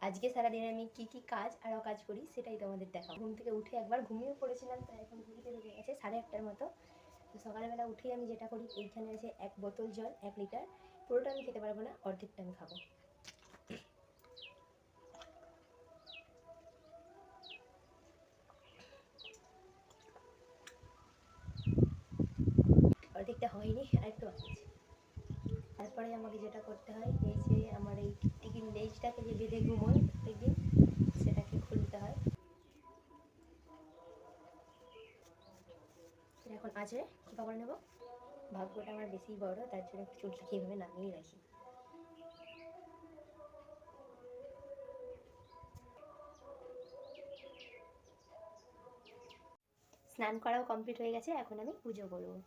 আজকে সারাদিন আমি কি কাজ আর অকাজ করি সেটাই তোমাদের দেখাবো। ঘুম থেকে উঠে একবার ঘুমিয়ে পড়েছিলাম, তাই এখন ঘুমিয়ে ঢুকে গেছে 8:30টার মতো। তো সকালবেলা উঠেই আমি যেটা করি, এইখানে আছে 1 বোতল জল 1 লিটার। পুরোটা আমি খেতে পারবো না, অর্ধেকটা আমি খাবো। অর্ধেকটা হয়নি, আরেকটু আছে। তারপরে আমাকে যেটা করতে হয়, এই যে আমার এই টিকটিকির লেজটাকে যে বেঁধে ঘুমোয় প্রত্যেকদিন, সেটাকে খুলতে হয়। এখন আছে কীভাবে করে নেবো। ভাগ্যটা আমার বেশি বড়, তার জন্য চুলটাকে এইভাবে নামিয়ে রাখি। স্নান করাও কমপ্লিট হয়ে গেছে, এখন আমি পুজো করবো।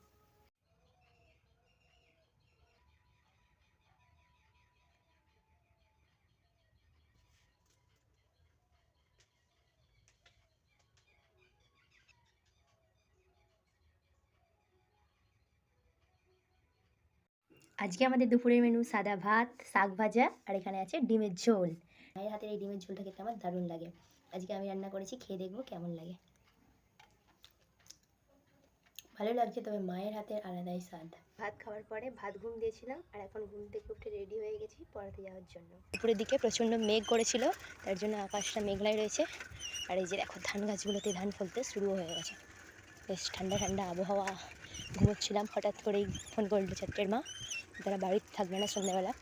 আজকে আমাদের দুপুরের মেনু সাদা ভাত, শাক ভাজা, আর এখানে আছে ডিমের ঝোল। মায়ের হাতের এই ডিমের ঝোলটা খেতে আমার দারুণ লাগে। আজকে আমি রান্না করেছি, খেয়ে দেখবো কেমন লাগে। ভালো লাগছে, তবে মায়ের হাতের আলাদাই স্বাদ। ভাত খাওয়ার পরে ভাত ঘুম দিয়েছিলাম, আর এখন ঘুম থেকে উঠে রেডি হয়ে গেছি পড়াতে যাওয়ার জন্য। দুপুরের দিকে প্রচণ্ড মেঘ করেছিল, তার জন্য আকাশটা মেঘলাই রয়েছে। আর এই যে দেখো, ধান গাছগুলোতে ধান ফলতে শুরু হয়ে গেছে। বেশ ঠান্ডা ঠান্ডা আবহাওয়া। ঘুমোচ্ছিলাম, হঠাৎ করেই ফোন করলো ছাত্রের মা, তারা বাড়িতে থাকবে না সন্ধ্যাবেলা।